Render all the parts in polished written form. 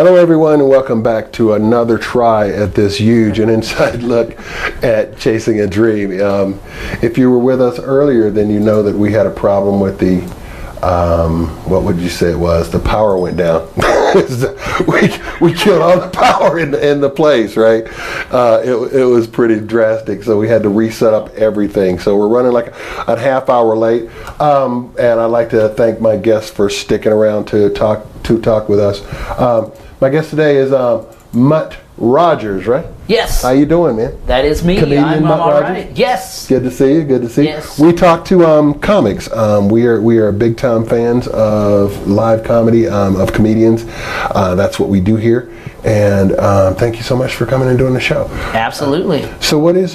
Hello everyone and welcome back to another try at this huge and inside look at chasing a dream. If you were with us earlier, then you know that we had a problem with the, what would you say it was? The power went down. we killed all the power in the place, right? It was pretty drastic, so we had to reset up everything. So we're running like a half hour late, and I'd like to thank my guests for sticking around to talk with us. My guest today is Mutt Rogers, right? Yes. How you doing, man? That is me. Comedian Mutt all Rogers? right. Yes. Good to see you. Good to see you. Yes. We talk to comics. We are big time fans of live comedy, of comedians. That's what we do here. And thank you so much for coming and doing the show. Absolutely. So what is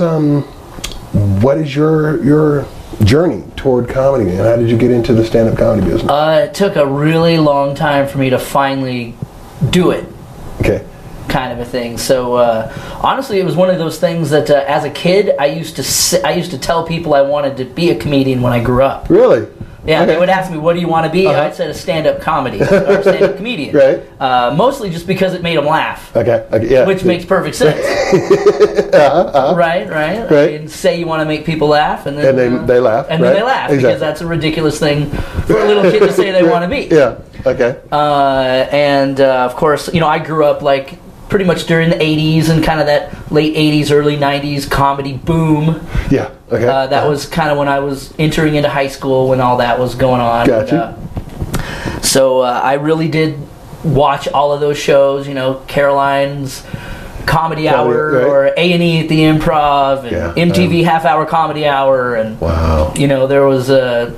your journey toward comedy, and how did you get into the stand-up comedy business? It took a really long time for me to finally do it. Okay. Kind of a thing. So honestly, it was one of those things that as a kid, I used to tell people I wanted to be a comedian when I grew up. Really? Yeah, okay. They would ask me, "What do you want to be?" I'd say a stand-up comedy or stand-up comedian. Right. Mostly just because it made them laugh. Okay. Yeah. Which makes perfect sense. Right. I mean, say you want to make people laugh, and then they laugh. And then they laugh, exactly. Because that's a ridiculous thing for a little kid to say they want to be. Yeah. Okay. Of course, you know, I grew up like pretty much during the 80s and kind of that late 80s, early 90s comedy boom. Yeah, okay. That was kind of when I was entering into high school when all that was going on. Gotcha. So I really did watch all of those shows, you know, Caroline's Comedy Hour, right. or A&E at the Improv, and MTV Half Hour Comedy Hour, and wow. You know, there was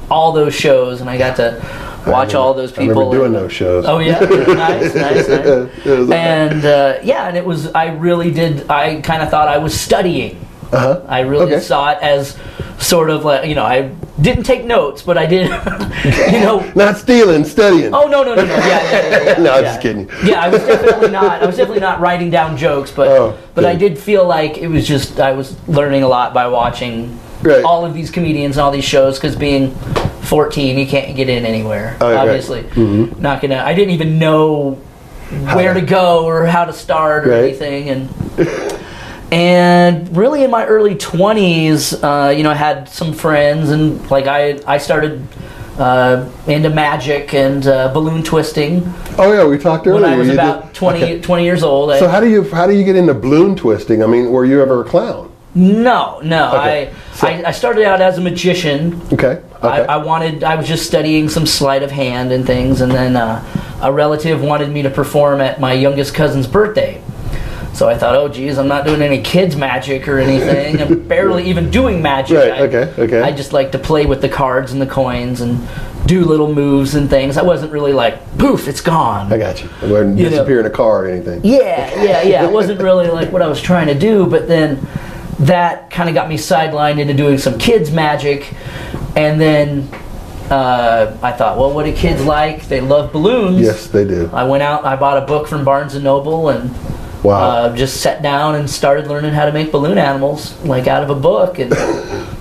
all those shows, and I got to watch all those people. I remember doing those shows. Oh yeah, nice. And and it was. I really did. I kind of thought I was studying. I really saw it as sort of like, you know, I didn't take notes, but I did. You know, not stealing, studying. Oh no. Yeah. No, I'm just kidding. Yeah, I was definitely not writing down jokes, but I did feel like it was just I was learning a lot by watching all of these comedians and all these shows, because being 14, you can't get in anywhere. Obviously, not gonna. I didn't even know where to go or how to start or anything, and really in my early 20s, you know, I had some friends, and like I started into magic and balloon twisting. Oh yeah, we talked earlier. When I was about 20 years old. So how do you get into balloon twisting? I mean, were you ever a clown? No. Okay. I started out as a magician. Okay. I was just studying some sleight of hand and things, and then a relative wanted me to perform at my youngest cousin's birthday. So I thought, oh geez, I'm not doing any kids magic or anything. I'm barely even doing magic. Okay. I just like to play with the cards and the coins and do little moves and things. I wasn't really like, poof, it's gone. I got you. It wouldn't disappear in a car or anything. Yeah. It wasn't really like what I was trying to do, but then that kind of got me sidelined into doing some kids magic, and then I thought, well, what do kids like? They love balloons. Yes, they do. I went out, I bought a book from Barnes & Noble, and just sat down and started learning how to make balloon animals, like out of a book. And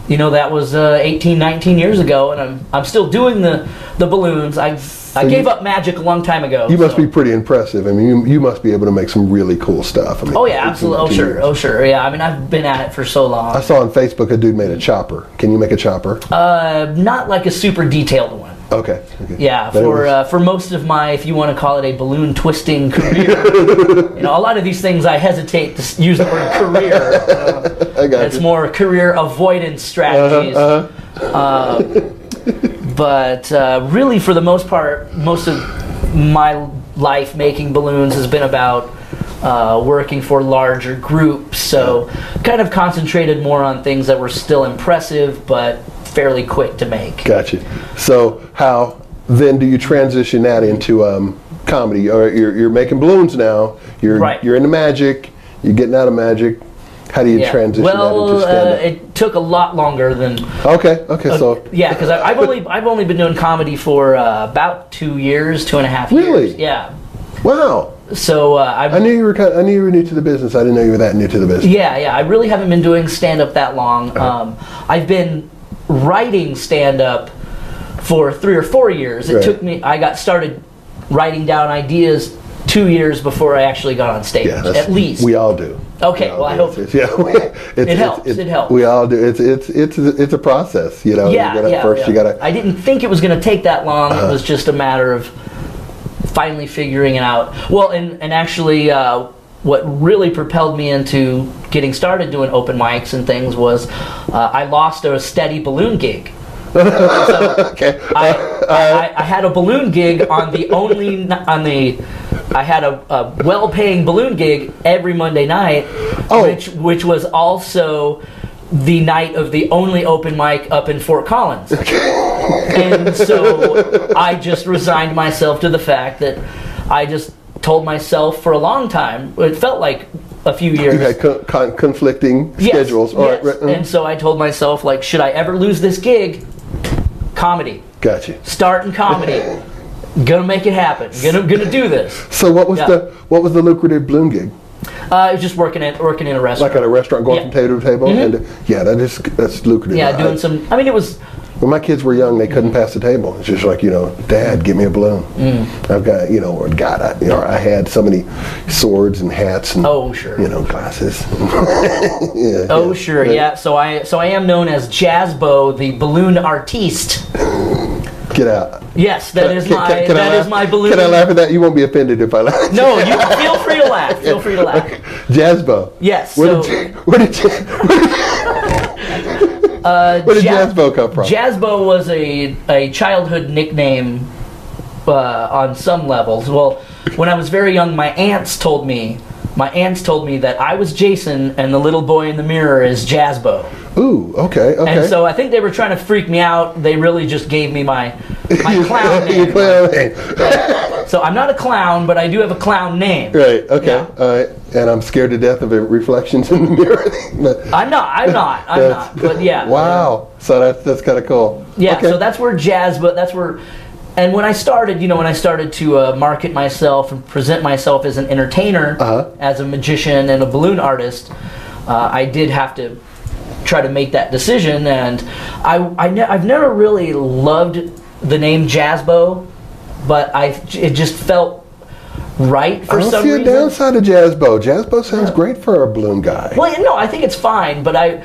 you know, that was 18, 19 years ago, and I'm still doing the balloons. I gave up magic a long time ago. You must be pretty impressive. I mean, you must be able to make some really cool stuff. I mean, oh yeah, absolutely. Oh sure. Yeah, I mean, I've been at it for so long. I saw on Facebook a dude made a chopper. Can you make a chopper? Not like a super detailed one. Okay. Yeah, for most of my, if you want to call it a balloon twisting career, you know, a lot of these things I hesitate to use the word career. I got it's more career avoidance strategies. But really, for the most part, most of my life making balloons has been about working for larger groups. So kind of concentrated more on things that were still impressive, but fairly quick to make. Gotcha. So how then do you transition that into comedy? Or you're making balloons now. You're into magic. You're getting out of magic. How do you transition that into stand-up? It took a lot longer than. Okay. So. Yeah, because I've only been doing comedy for about 2 years, 2.5 years. Really? Yeah. Wow. So I knew you were new to the business. I didn't know you were that new to the business. Yeah. I really haven't been doing stand-up that long. I've been writing stand-up for 3 or 4 years. It took me. I got started writing down ideas 2 years before I actually got on stage, at least. We all do. Okay, well, I hope it helps. It helps. We all do. It's a process, you know. You gotta. I didn't think it was going to take that long. It was just a matter of finally figuring it out. Well, and actually, what really propelled me into getting started doing open mics and things was I lost a steady balloon gig. So I had a balloon gig I had a well-paying balloon gig every Monday night, which was also the night of the only open mic up in Fort Collins. And so I just resigned myself to the fact that I just told myself for a long time, it felt like a few years. You had conflicting schedules. Yes. Right. And so I told myself, like, should I ever lose this gig? Comedy. Gotcha. Starting comedy. Gonna make it happen. Gonna do this. So what was the lucrative balloon gig? It was just working in a restaurant. Like at a restaurant, going from table to table, and that's lucrative. Yeah, doing some. I mean, it was. When my kids were young, they couldn't pass the table. It's just like, Dad, give me a balloon. I've got, I had so many swords and hats and glasses. Sure. So I am known as Jazzbo, the balloon artiste. Get out. Yes, that is my balloon. Can I laugh at that? You won't be offended if I laugh. No, you feel free to laugh. Feel free to laugh. Okay. Jazzbo. Yes. Where did Jazzbo come from? Jazzbo was a childhood nickname on some levels. Well, when I was very young, my aunts told me that I was Jason and the little boy in the mirror is Jazzbo. Ooh, okay. And so I think they were trying to freak me out. They really just gave me my clown name. Your clown name. So I'm not a clown, but I do have a clown name. Right, okay. Yeah. All right. And I'm scared to death of reflections in the mirror. I'm not. But yeah. Wow. So that's kind of cool. Yeah, okay. So that's where and when I started, to market myself and present myself as an entertainer, as a magician and a balloon artist, I did have to try to make that decision, and I've never really loved the name Jazzbo, but it just felt right for some reason. I don't see a downside to Jazzbo. Jazzbo sounds great for a balloon guy. Well, no, I think it's fine, but I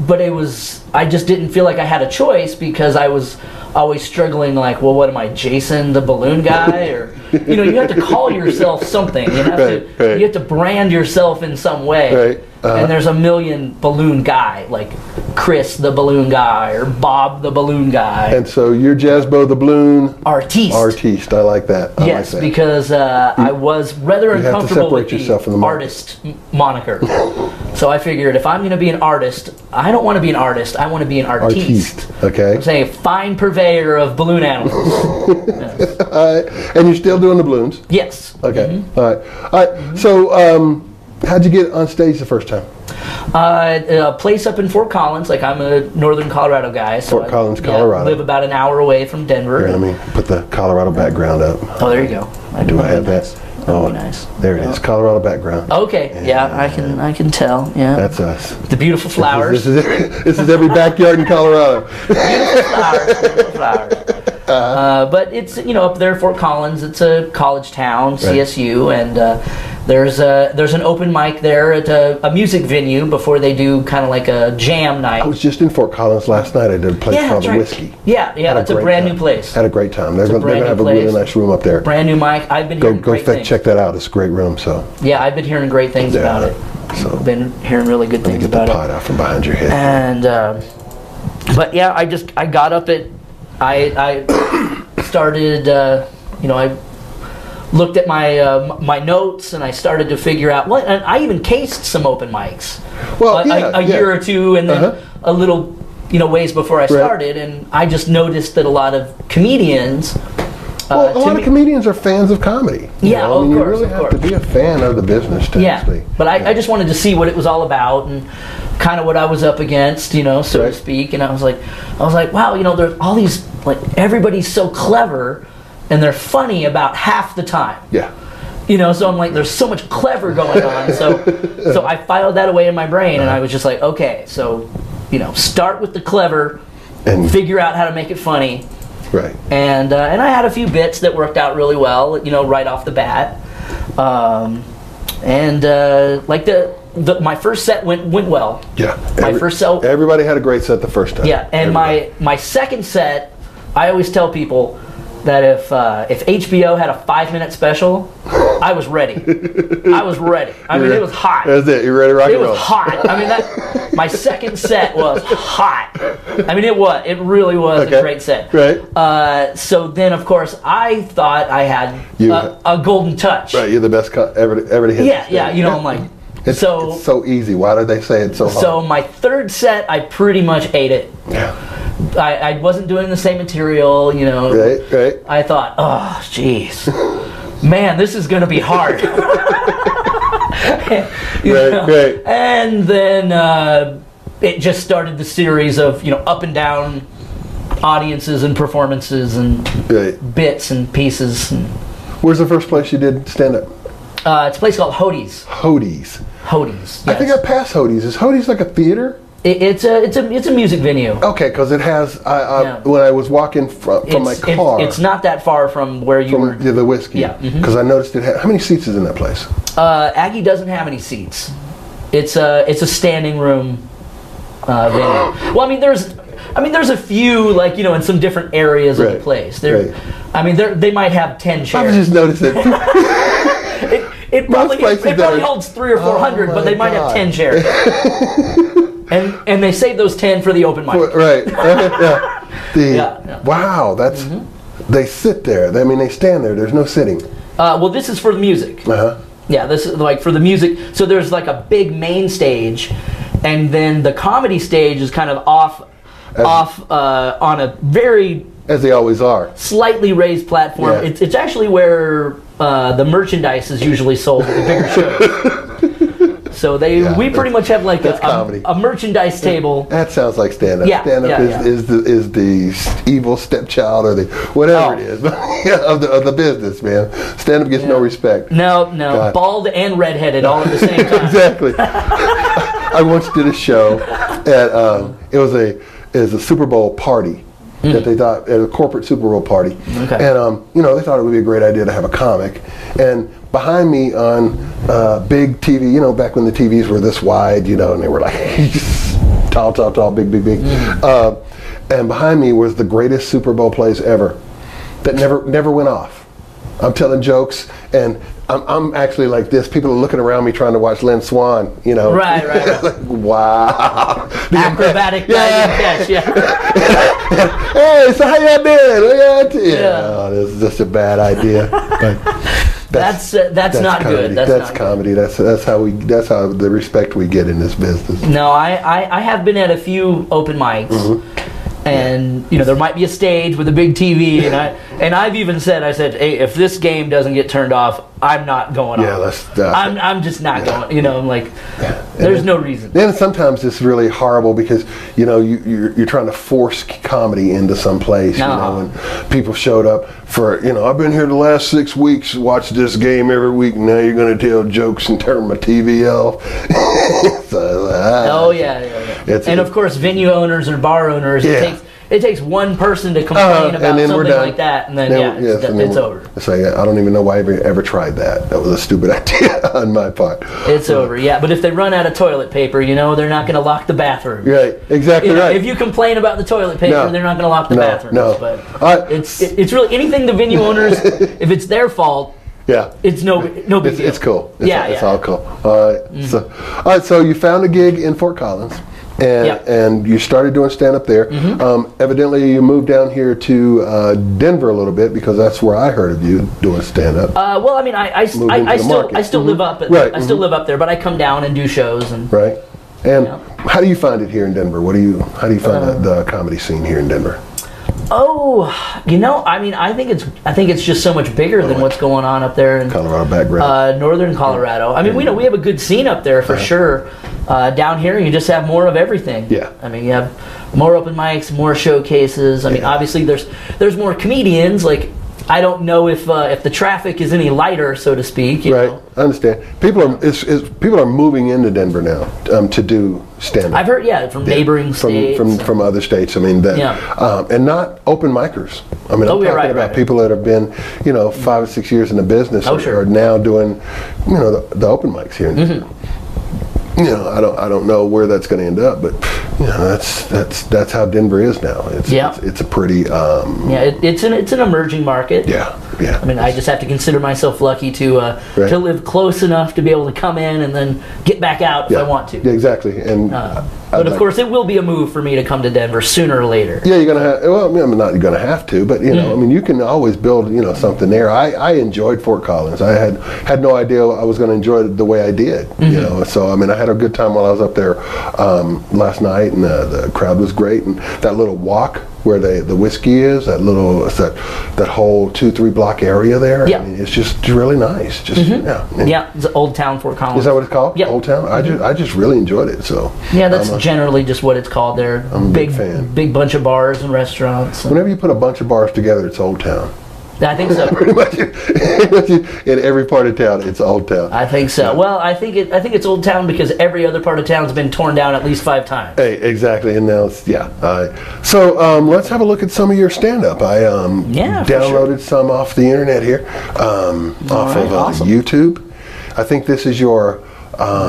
just didn't feel like I had a choice because I was always struggling, like, well, what am I, Jason the balloon guy? Or you have to call yourself something. You have to brand yourself in some way. Right. And there's a million balloon guy, like Chris the balloon guy or Bob the balloon guy. And so you're Jazzbo the balloon artiste. I like that. Yes, because I was rather uncomfortable with the artist moniker. So I figured if I'm going to be an artist, I don't want to be an artist. I want to be an artiste. Okay. I'm saying a fine purveyor of balloon animals. Yes. And you're still doing the balloons? Yes. Okay. All right. So how'd you get on stage the first time? A place up in Fort Collins. Like, I'm a northern Colorado guy. So Fort Collins, Colorado. I live about an hour away from Denver. Here, let me put the Colorado background up. Oh, there you go. Do I have that? Oh, nice. There it is, Colorado background. Okay, I can tell. Yeah, that's us. The beautiful flowers. This is every backyard in Colorado. Beautiful flowers. But it's up there, Fort Collins. It's a college town, CSU, and there's an open mic there at a music venue before they do kind of like a jam night. I was just in Fort Collins last night. I did a place called The Whiskey. Yeah, that's a brand new place. Had a great time. They're going to have a really nice room up there. Brand new mic. I've been hearing great things. Check that out. It's a great room. So yeah, I've been hearing great things about it. So I've been hearing really good things about it. Get the pot out from behind your head. And but yeah, I got up at I started I looked at my notes and I started to figure out what, and I even cased some open mics. Well, a year or two, and then a little ways before I started, and I just noticed that a lot of comedians. A lot of comedians are fans of comedy. Yeah, of course. You really have to be a fan of the business to actually. But I just wanted to see what it was all about and kind of what I was up against, so to speak. And I was like, wow, there's all these, like, everybody's so clever and they're funny about half the time. Yeah. So I'm like, there's so much clever going on. So I filed that away in my brain, and I was just like, okay, so start with the clever and figure out how to make it funny. Right. And I had a few bits that worked out really well, right off the bat. Like my first set went well. Yeah. First set. Everybody had a great set the first time. Yeah, and my second set, I always tell people that if HBO had a 5-minute special, I was ready. I was ready. I mean, it was hot. That's it. You're ready to rock and roll. It was hot. I mean, my second set was hot. I mean, it really was a great set. Right. So then, of course, I thought I had a golden touch. Right. You're the best ever to hit. Yeah. You know, I'm like. It's so easy. Why do they say it's so hard? So my third set, I pretty much ate it. Yeah. I wasn't doing the same material, you know. Right. I thought, oh, jeez, man, this is going to be hard. Right. And then it just started the series of, up and down audiences and performances and bits and pieces. Where's the first place you did stand-up? It's a place called Hody's. Hody's. Yes. I think I passed Hody's. Is Hody's like a theater? It's a music venue. Okay, because it has. When I was walking from my car, it's not that far from where you were. The whiskey. Yeah. Because I noticed it had. How many seats is in that place? Aggie doesn't have any seats. It's a standing room venue. Well, I mean, there's a few, like, in some different areas of the place. I mean, they might have 10 chairs. I just noticed it. It probably holds 300 or 400, but they might have 10 chairs. and they save those 10 for the open mic. Right. Wow, that's they sit there. I mean, they stand there. There's no sitting. Well, this is for the music. Yeah, this is like for the music. So there's like a big main stage, and then the comedy stage is kind of off on a very, as they always are, slightly raised platform. Yeah. It's actually where the merchandise is usually sold at the bigger shows. So we pretty much have like a merchandise table. That sounds like stand-up. Yeah, stand-up is the evil stepchild or the whatever it is of the business, man. Stand-up gets no respect. No, God. Bald and redheaded all at the same time. Exactly. I once did a show at it was a Super Bowl party. That they thought at a corporate Super Bowl party, and they thought it would be a great idea to have a comic. And behind me on big TV, back when the TVs were this wide, and they were like tall, big. And behind me was the greatest Super Bowl plays ever, that never went off. I'm telling jokes, and I'm actually like this. People are looking around me trying to watch Lynn Swan, Right. Like, wow. Acrobatic catch, Hey, so how y'all doing? This is just a bad idea. But that's not comedy. good. That's comedy. That's how the respect we get in this business. No, I have been at a few open mics. And there might be a stage with a big TV, and I've even said, hey, if this game doesn't get turned off, I'm not going on. I'm just not going. I'm like, there's no reason. Then sometimes it's really horrible because you're trying to force comedy into some place. And people showed up for I've been here the last 6 weeks, watch this game every week. And now you're going to tell jokes and turn my TV off. And of course, venue owners or bar owners. It takes one person to complain about something like that, and then it's over. It's like, I don't even know why I ever tried that. That was a stupid idea on my part. It's over, But if they run out of toilet paper, they're not going to lock the bathroom. Right, exactly right. If you complain about the toilet paper, they're not going to lock the bathroom. No. But it's really anything the venue owners, if it's their fault. It's no big deal. It's cool. It's all cool. All right. So you found a gig in Fort Collins. And you started doing stand-up there. Evidently, you moved down here to Denver a little bit because that's where I heard of you doing stand-up. Well, I mean, I still live up. I still live up there, but I come down and do shows. Right. And how do you find it here in Denver? How do you find the comedy scene here in Denver? Oh, I mean, I think it's just so much bigger than what's going on up there in Colorado background. Northern Colorado. I mean, we have a good scene up there for sure. Down here, you just have more of everything. I mean, you have more open mics, more showcases. I mean, obviously, there's more comedians. Like, I don't know if the traffic is any lighter, so to speak. You know? I understand. People are moving into Denver now to do stand-up. I've heard, yeah, from neighboring states. From other states. I mean, that, and not open micers. I mean, I'm talking about people that have been, you know, 5 or 6 years in the business are now doing, you know, the open mics here. You know, I don't know where that's going to end up, but you know, that's how Denver is now. It's a pretty it's an emerging market. Yeah. I mean, I just have to consider myself lucky to live close enough to be able to come in and then get back out if I want to. Yeah, exactly. And but of course, it will be a move for me to come to Denver sooner or later. Yeah, you're gonna have. Well, I mean, not you're gonna have to, but you know, I mean, you can always build, you know, something there. I enjoyed Fort Collins. I had no idea I was gonna enjoy it the way I did. You know, so I mean, I had a good time while I was up there last night, and the crowd was great, and that little walk where the whiskey is, that whole 2-3 block area there. I mean, it's just really nice. Just it's Old Town Fort Collins. Is that what it's called? Yeah, Old Town. I just really enjoyed it. So yeah, that's generally just what it's called there. I'm a big fan. Big bunch of bars and restaurants. Whenever you put a bunch of bars together, it's Old Town. I think so. Pretty much in every part of town, it's Old Town. I think so. Yeah. Well, I think it's Old Town because every other part of town's been torn down at least 5 times. Hey, exactly, and now it's So let's have a look at some of your stand-up. I downloaded some off the internet here, off of YouTube. I think this is your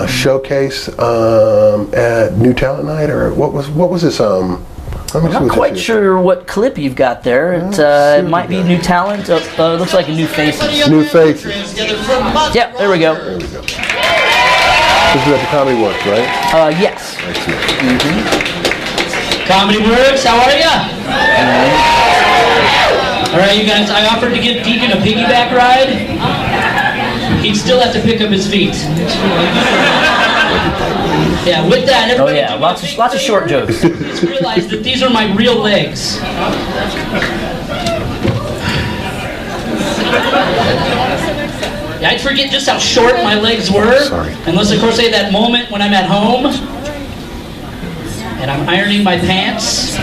showcase at New Talent Night, or what was this? I'm not quite sure what clip you've got there. It might be New Talent. It looks like a New Faces. New Faces. Yeah, there we go. This is at the Comedy Works, right? Yes. Comedy Works, how are ya? All right, you guys, I offered to give Deacon a piggyback ride. He'd still have to pick up his feet. Yeah, with that, everybody. Oh yeah, lots of short jokes. Please realize that these are my real legs. Yeah, I'd forget just how short my legs were. Sorry. Unless, of course, I had that moment when I'm at home and I'm ironing my pants.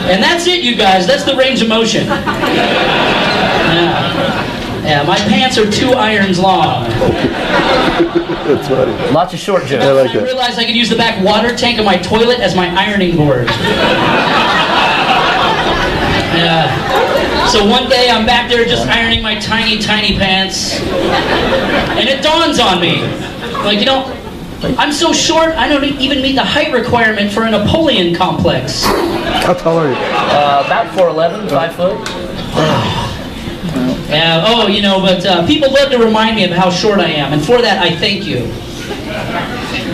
And that's it, you guys. That's the range of motion. Yeah, my pants are 2 irons long. That's funny. Lots of short jokes. I like that. I realized I could use the back water tank of my toilet as my ironing board. So one day I'm back there just ironing my tiny, tiny pants, and it dawns on me, like, you know, I'm so short I don't even meet the height requirement for a Napoleon complex. How tall are you? About 4'11", 5 foot. Oh, you know, but people love to remind me of how short I am, and for that I thank you.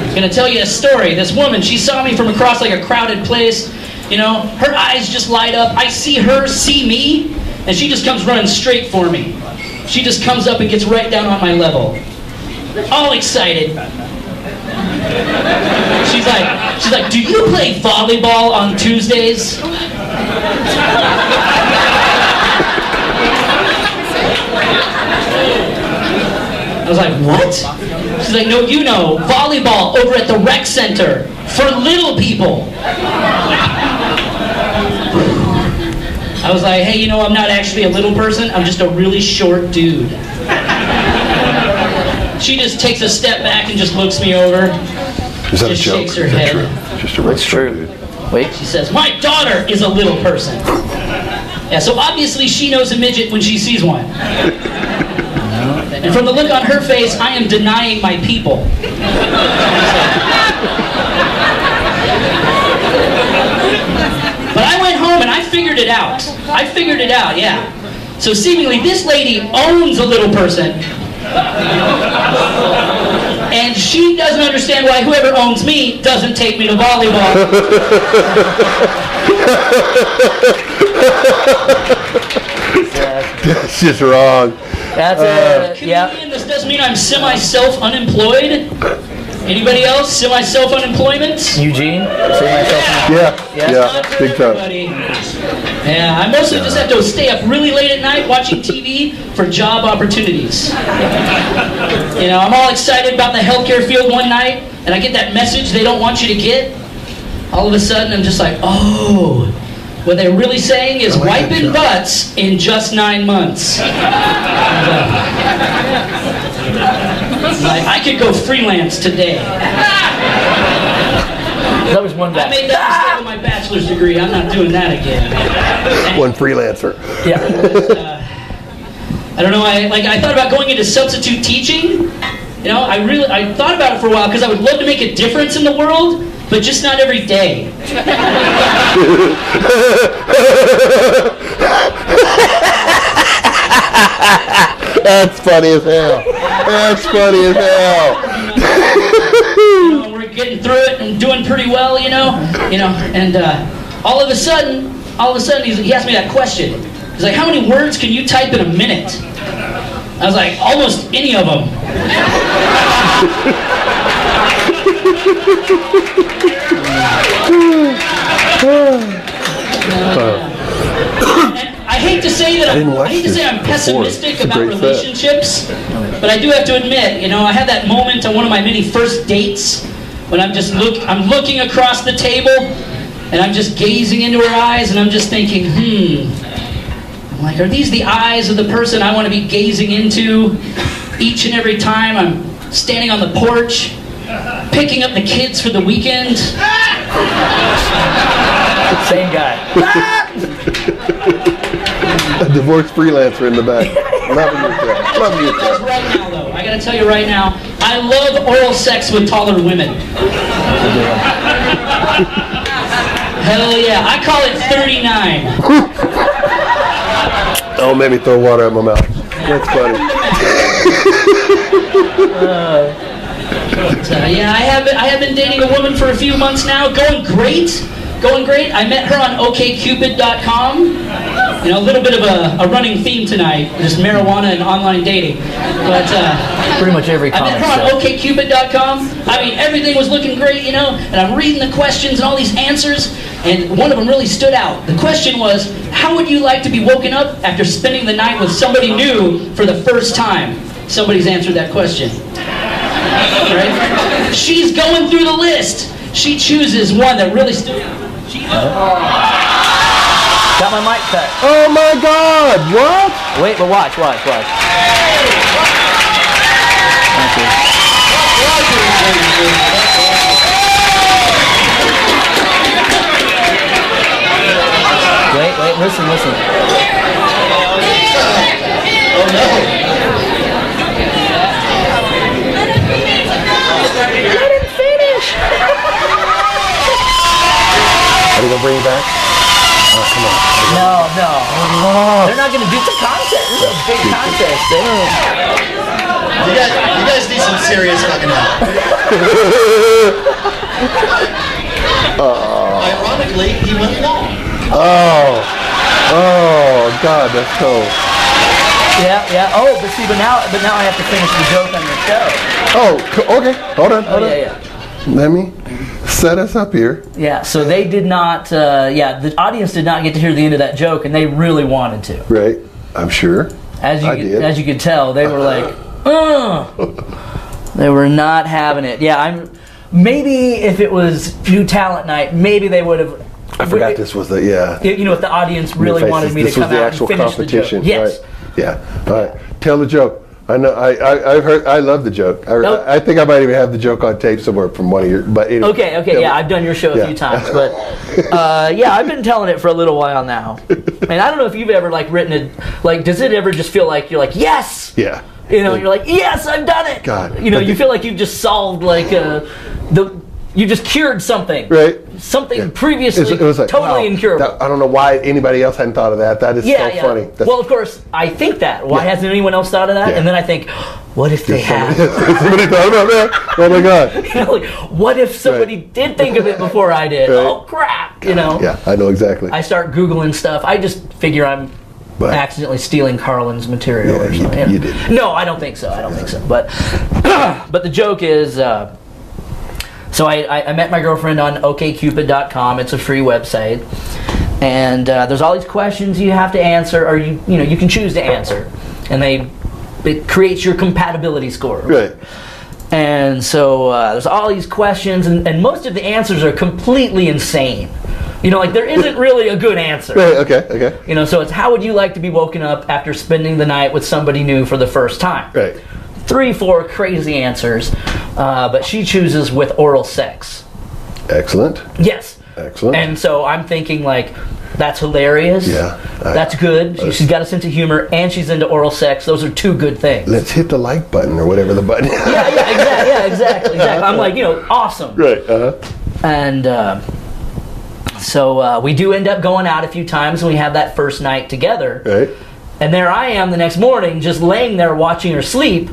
I'm going to tell you a story. This woman, she saw me from across like a crowded place. You know, her eyes just light up. I see her see me, and she just comes running straight for me. She just comes up and gets right down on my level. All excited. She's like, do you play volleyball on Tuesdays? I was like, what? She's like, no, you know, volleyball over at the rec center for little people. I was like, hey, you know, I'm not actually a little person. I'm just a really short dude. She just takes a step back and just looks me over. Is that just a joke? shakes her head. Just a That's true. Wait, she says, my daughter is a little person. Yeah, so obviously she knows a midget when she sees one. And from the look on her face, I am denying my people. But I went home and I figured it out. Yeah. So seemingly this lady owns a little person. And she doesn't understand why whoever owns me doesn't take me to volleyball. That's just wrong. That's This doesn't mean I'm semi-self-unemployed. Anybody else? Semi-self-unemployment? Eugene? Yeah, big time. Yeah, I mostly just have to stay up really late at night watching TV for job opportunities. You know, I'm all excited about the healthcare field one night, and I get that message they don't want you to get. All of a sudden, I'm just like, oh, what they're really saying is wiping butts in just 9 months. Like, I could go freelance today. That was one guy. I made that mistake with my bachelor's degree. I'm not doing that again. One freelancer. Yeah. I don't know. I thought about going into substitute teaching. You know, I thought about it for a while because I would love to make a difference in the world, but just not every day. That's funny as hell. That's funny as hell. You know, we're getting through it and doing pretty well, you know, and all of a sudden, he asked me that question. He's like, how many words can you type in a minute? I was like, almost any of them. I hate to say that I'm pessimistic about relationships, but I do have to admit, you know, I had that moment on one of my many first dates when I'm looking across the table and I'm just gazing into her eyes and I'm just thinking, I'm like, are these the eyes of the person I want to be gazing into each and every time I'm standing on the porch, picking up the kids for the weekend? Same guy. A divorced freelancer in the back. Loving yourself. Loving yourself. Right now, though, I gotta tell you right now, I love oral sex with taller women. Hell yeah, I call it 39. Oh, made me throw water at my mouth. That's funny. Yeah, I have been dating a woman for a few months now. Going great. I met her on OkCupid.com. You know, a little bit of a running theme tonight, just marijuana and online dating. But pretty much every I met her on OkCupid.com. I mean, everything was looking great, you know, and I'm reading the questions and all these answers, and one of them really stood out. The question was, how would you like to be woken up after spending the night with somebody new for the first time? Somebody's answered that question. Right? She's going through the list. She chooses one that really stood out. Got my mic cut. Oh my God! What? Wait, but watch. Thank you. Wait, listen. Oh no! Let him finish! Are they gonna bring you back? Oh, come on. No. They're not gonna do the contest. This is a big contest. You guys need some serious fucking help. Ironically, he went long. Oh God, that's cool. Yeah. Oh, but now I have to finish the joke on your show. Oh, okay. Hold on. Yeah. Let me set us up here. Yeah, so they did not, the audience did not get to hear the end of that joke, and they really wanted to. Right, I'm sure. As you could tell, they were like, they were not having it. Yeah, maybe if it was New Talent Night, maybe they would have. I forgot this was the, You know, if the audience really wanted me to come out and finish the joke. Yes. Right? Yeah. All right. Tell the joke. I know. I've heard. I love the joke. I think I might even have the joke on tape somewhere from one of your. But anyway, okay. Yeah, I've done your show a few times, but I've been telling it for a little while now. And I don't know if you've ever written it. Does it ever just feel like you're like, yes? Yeah. You know, you're like, yes, I've done it. God. You know, you feel like you've just solved you just cured something. Right. Something previously it was like, totally incurable. I don't know why anybody else hadn't thought of that. That is so funny. Well, of course, I think that. Why hasn't anyone else thought of that? Yeah. And then I think, what if they have? Somebody thought about that? Oh my God. What if somebody did think of it before I did? Right. Oh crap! You know. Yeah, I know exactly. I start Googling stuff. I just figure I'm accidentally stealing Carlin's material or something. You did. No, I don't think so. But the joke is. So I met my girlfriend on OkCupid.com. It's a free website, and there's all these questions you have to answer, or you can choose to answer, and it creates your compatibility score. Right. And so there's all these questions, and most of the answers are completely insane. There isn't really a good answer. Right. Okay. So it's how would you like to be woken up after spending the night with somebody new for the first time? Right. 3, 4 crazy answers, but she chooses with oral sex. Excellent. Yes. Excellent. And so I'm thinking, like, that's hilarious. Yeah. That's good. She's got a sense of humor, and she's into oral sex. Those are 2 good things. Let's hit the like button or whatever the button is. Exactly. I'm like, awesome. Right. And so we do end up going out a few times, and we have that first night together. Right. And there I am the next morning, just laying there watching her sleep,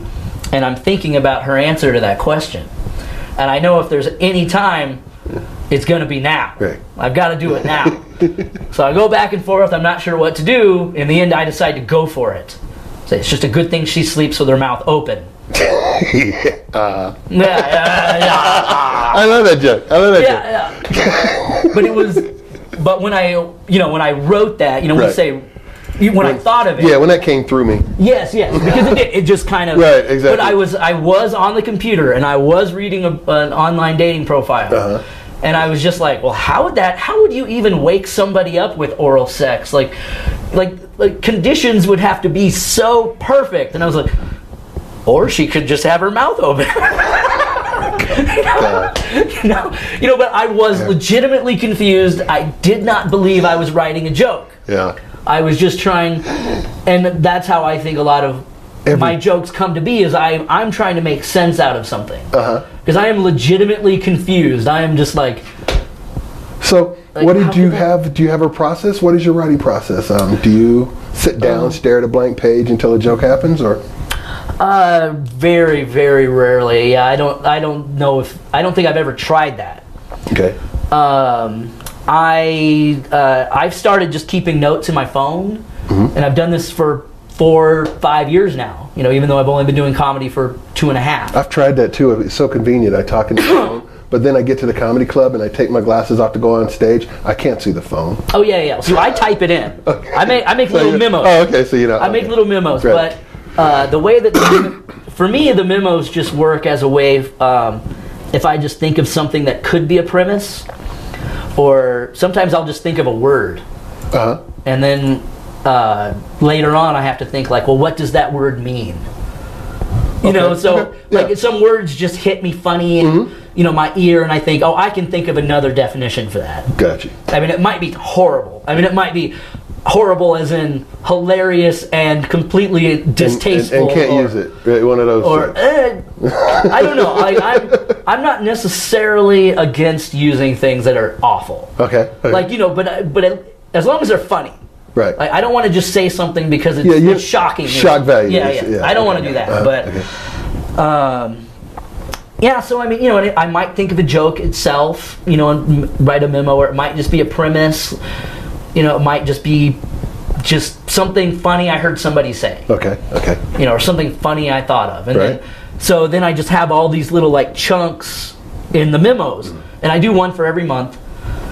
and I'm thinking about her answer to that question. And I know if there's any time, it's going to be now. Right. I've got to do it now. So I go back and forth. I'm not sure what to do. In the end, I decide to go for it. So it's just a good thing she sleeps with her mouth open. I love that joke. But when I wrote that, when right. we say, when I thought of it. Yeah, when that came through me. Yes, because it just kind of. Right, exactly. But I was on the computer and I was reading an online dating profile. And I was just like, well, how would you even wake somebody up with oral sex? Like conditions would have to be so perfect. And I was like, or she could just have her mouth open. But I was legitimately confused. I did not believe I was writing a joke. Yeah. I was just trying, and that's how I think a lot of my jokes come to be, is I'm trying to make sense out of something. Because I am legitimately confused. I am just like... So, what did you have? Do you have a process? What is your writing process? Do you sit down, stare at a blank page until a joke happens, or...? Very, very rarely. Yeah, I don't think I've ever tried that. Okay. I've started just keeping notes in my phone, and I've done this for 4 or 5 years now. Even though I've only been doing comedy for 2.5. I've tried that too. It's so convenient. I talk in the phone, but then I get to the comedy club and I take my glasses off to go on stage. I can't see the phone. Oh yeah. So I type it in. Okay. I make little memos. Oh, okay. So I make little memos, right. But the way that for me the memos just work as a way. If I just think of something that could be a premise. Or sometimes I'll just think of a word, and then later on I have to think like, well, what does that word mean? Like some words just hit me funny in my ear, and I think, oh, I can think of another definition for that. Gotcha. I mean, it might be horrible. It might be horrible as in hilarious and completely distasteful. And can't use it. One of those. Or I don't know. I'm not necessarily against using things that are awful. Okay. Like but as long as they're funny. Right. I don't want to just say something because it's shocking. Shock value. Yeah. I don't want to do that. So I might think of a joke itself, and write a memo, or it might just be a premise. It might just be something funny I heard somebody say. Okay. Or something funny I thought of. And then I just have all these little like chunks in the memos. And I do one for every month.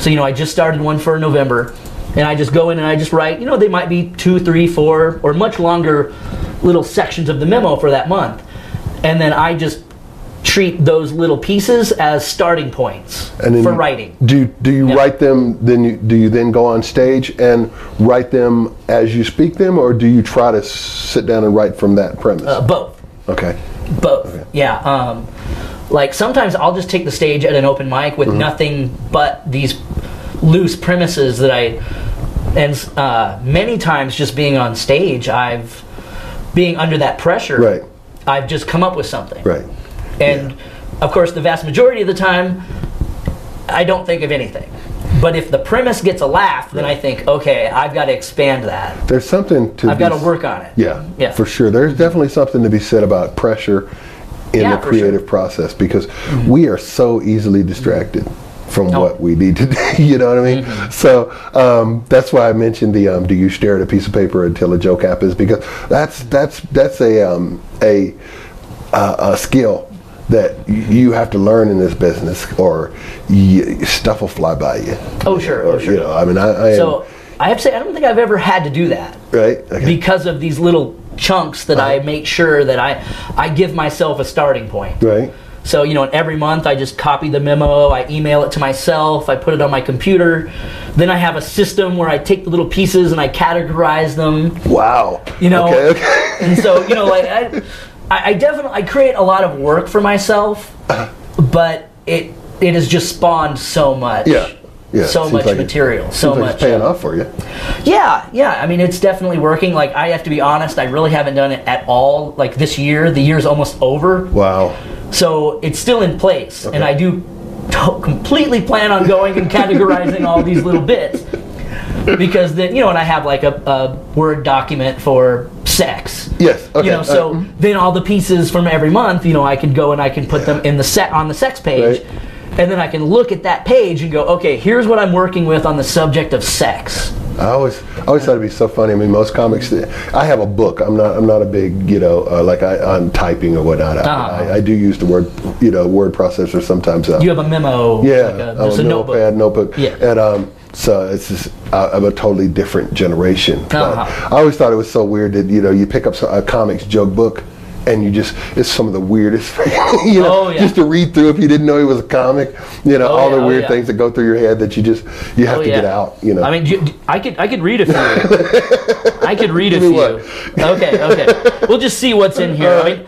So, I just started one for November. And I just go in and I just write, they might be 2, 3, 4, or much longer little sections of the memo for that month. And then I just treat those little pieces as starting points for writing. Do you write them? Do you then go on stage and write them as you speak them, or do you try to sit down and write from that premise? Both. Okay. Both. Okay. Yeah. Like sometimes I'll just take the stage at an open mic with nothing but these loose premises that many times just being on stage, being under that pressure, I've just come up with something. Right. And of course, the vast majority of the time, I don't think of anything. But if the premise gets a laugh, then I think, okay, I've got to expand that. There's something to. I've got to work on it. Yeah, for sure. There's definitely something to be said about pressure in the creative process, because we are so easily distracted from what we need to do. You know what I mean? So that's why I mentioned the do you stare at a piece of paper until a joke happens, because that's a skill that you have to learn in this business, or stuff will fly by you. Oh sure. So I have to say, I don't think I've ever had to do that. Right. Okay. Because of these little chunks that I make sure that I give myself a starting point. Right. So, every month I just copy the memo, I email it to myself, I put it on my computer. Then I have a system where I take the little pieces and I categorize them. Wow. Okay. And so, I definitely create a lot of work for myself, but it has just spawned so much. Yeah. Yeah, so much material, so much. It's paying off for you. Yeah, yeah. I mean, it's definitely working. Like, I have to be honest, I really haven't done it at all. Like, this year, the year's almost over. Wow. So it's still in place, and I do completely plan on going and categorizing all these little bits, because then, you know, and I have like a Word document for sex. Yes. Okay. You know, so then all the pieces from every month, you know, I can go and I can put them in the on the sex page. Right. And then I can look at that page and go, okay, here's what I'm working with on the subject of sex. I always thought it'd be so funny. I mean, most comics. I have a book. I'm not a big, you know, I'm typing or whatnot. I do use the word processor sometimes. You have a memo. Yeah, like just a notebook. Yeah. And so it's just I'm a totally different generation. But I always thought it was so weird that, you know, you pick up a comics joke book. And it's some of the weirdest, you know, just to read through if you didn't know he was a comic, you know, all the weird things that go through your head that you have to get out, you know. I mean, I could read a few. I could read a few. Okay. We'll just see what's in here. I mean,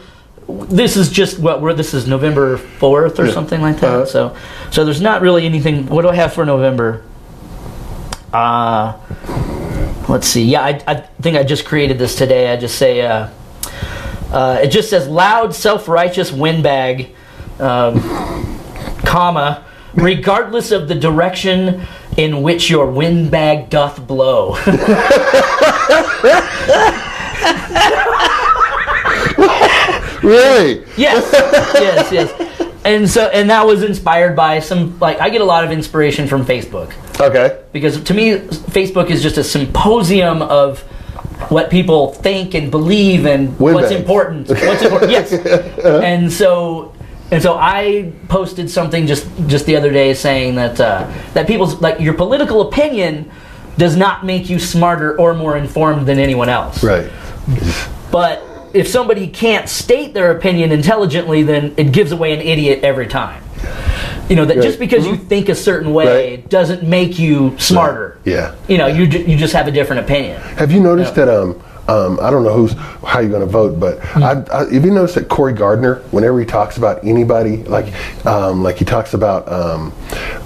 this is just this is November 4th or something like that. So there's not really anything. What do I have for November? Let's see. Yeah, I think I just created this today. I just say. It just says loud, self-righteous windbag, comma, regardless of the direction in which your windbag doth blow. Really? Yes. And that was inspired by some, like, I get a lot of inspiration from Facebook. Okay. Because to me, Facebook is just a symposium of what people think and believe and what's important. Yes. And so I posted something just the other day saying that people's, like, your political opinion does not make you smarter or more informed than anyone else. Right. But if somebody can't state their opinion intelligently, then it gives away an idiot every time. You know, that just because you think a certain way doesn't make you smarter. Yeah. You know, you just have a different opinion. Have you noticed that, I don't know how you're going to vote, but have you noticed that Cory Gardner, whenever he talks about anybody, like he talks about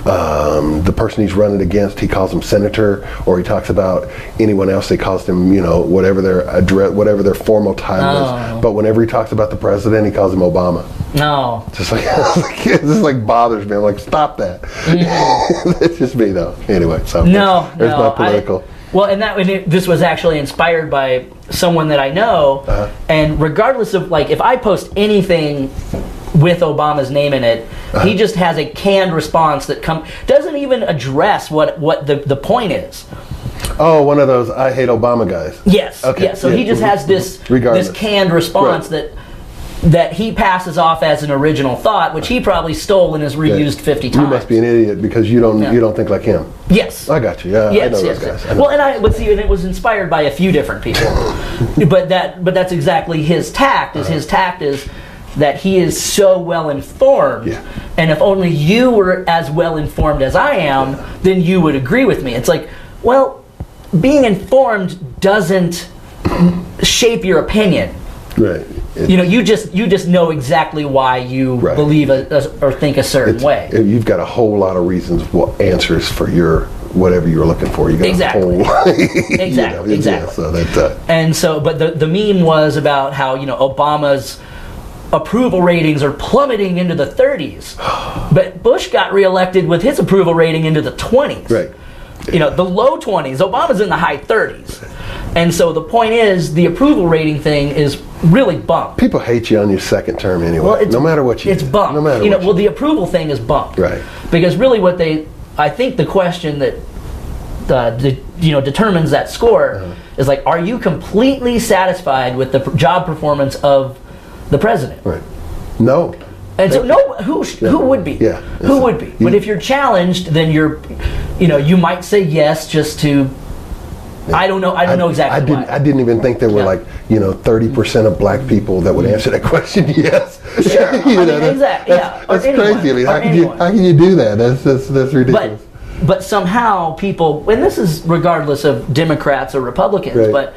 the person he's running against, he calls them senator, or he talks about anyone else, he calls them, you know, whatever their address, whatever their formal title is. But whenever he talks about the president, he calls him Obama. No. Just like this like bothers me. I'm like, stop that. It's just me though. Anyway, so there's not political. Well, and this was actually inspired by someone that I know, and regardless of, like, if I post anything with Obama's name in it, he just has a canned response that doesn't even address what the point is. Oh, one of those I hate Obama guys. Yes. Okay. Yeah. So he just has this canned response that he passes off as an original thought, which he probably stole and has reused 50 times. You must be an idiot because you don't think like him. Yes. I got you. Yeah, I know those guys. Well, and it was inspired by a few different people. but that's exactly his tact. His tact is that he is so well informed. Yeah. And if only you were as well informed as I am, then you would agree with me. It's like, well, being informed doesn't shape your opinion. Right. You know, you just know exactly why you believe or think a certain way. You've got a whole lot of reasons, answers for your whatever you're looking for. You got exactly. A whole, exactly. Yeah, so that's and so, but the meme was about how, you know, Obama's approval ratings are plummeting into the 30s, but Bush got reelected with his approval rating into the 20s. Right. You know, the low 20s. Obama's in the high 30s. And so the point is, the approval rating thing is really bumped. People hate you on your second term anyway. Well, no matter what you do. It's bumped. No matter what the approval thing is bumped. Right. Because really I think the question that determines that score is, like, are you completely satisfied with the job performance of the president? Right. No. And so who would be? Yeah. Who would be? But if you're challenged, then you might say yes just to. Yeah. I don't know exactly why. I didn't even think there were 30% of black people that would answer that question yes. Sure. Exactly. That's crazy. I mean, how can you do that? That's ridiculous. But somehow people, and this is regardless of Democrats or Republicans, but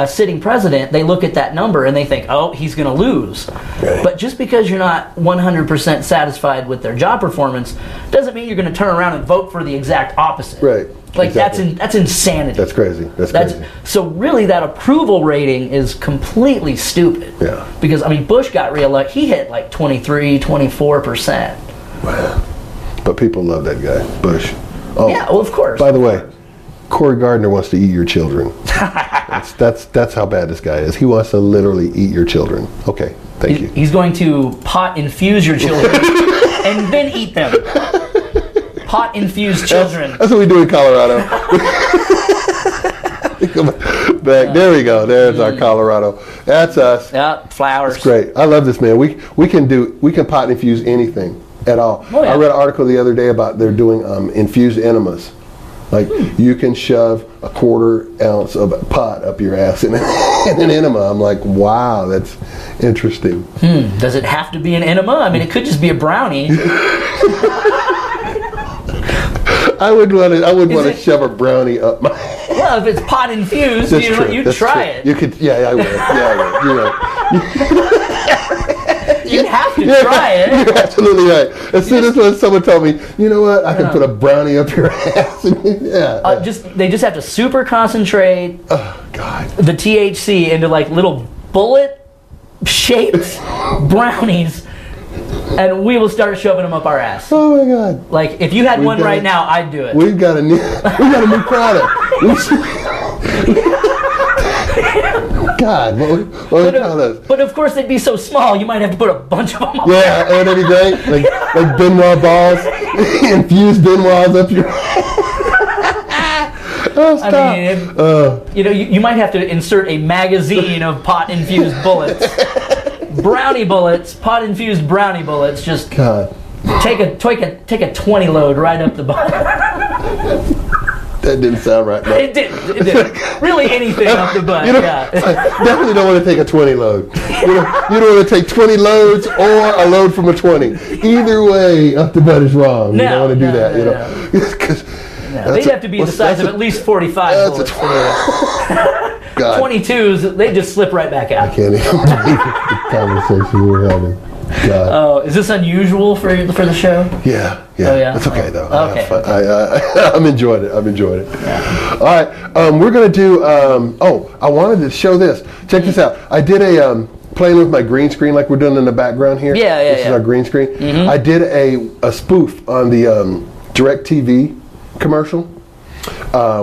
sitting president, they look at that number and they think, oh, he's going to lose. Right. But just because you're not 100% satisfied with their job performance doesn't mean you're going to turn around and vote for the exact opposite. Right. Like exactly. that's insanity. That's crazy. That's crazy. So really, that approval rating is completely stupid. Yeah. Because I mean, Bush got reelected. He hit like 23, 24%. Wow. But people love that guy, Bush. Oh, yeah. Well, of course. By the way, Corey Gardner wants to eat your children. That's how bad this guy is. He wants to literally eat your children. Okay, thank you. He's going to pot infuse your children and then eat them. Pot infused children. That's what we do in Colorado. Back there we go. There's our Colorado. That's us. Yeah, flowers. That's great. I love this, man. We can pot infuse anything at all. Oh, yeah. I read an article the other day about they're doing infused enemas. Like you can shove a 1/4 ounce of pot up your ass in an enema. I'm like, wow, that's interesting. Does it have to be an enema? I mean, it could just be a brownie. I wouldn't want to shove a brownie up my. Well, if it's pot infused, you'd try it. You could, yeah, I would. Yeah, I would. You'd have to try it. You're absolutely right. As soon as someone told me, you know what, I can put a brownie up your ass. They just have to super concentrate. Oh God. The THC into like little bullet-shaped brownies. And we will start shoving them up our ass. Oh my God! Like if you had one right now, I'd do it. We've got a new product. God, what would you call those? But of course, they'd be so small, you might have to put a bunch of them up. Yeah, and that'd be great. Like Benoit balls, infused Benoits up your. Oh, stop. I mean, you might have to insert a magazine of pot-infused bullets. Brownie bullets, pot-infused brownie bullets. Just God. Take a 20 load right up the butt. That didn't sound right. No. It did. Really anything up the butt. Yeah. Definitely don't want to take a 20 load. You don't want to take 20 loads or a load from a 20. Either way, up the butt is wrong. You don't want to do that. They'd have to be the size of at least 45 bullets. God. 22s, they just slip right back out. I can't even believe the conversation we're having. God. Oh, is this unusual for the show? Yeah. Oh, yeah? It's okay, though. Okay. I'm enjoying it. Yeah. All right. We're going to do, I wanted to show this. Check this out. I did a, playing with my green screen like we're doing in the background here. This is our green screen. Mm-hmm. I did a spoof on the DirecTV commercial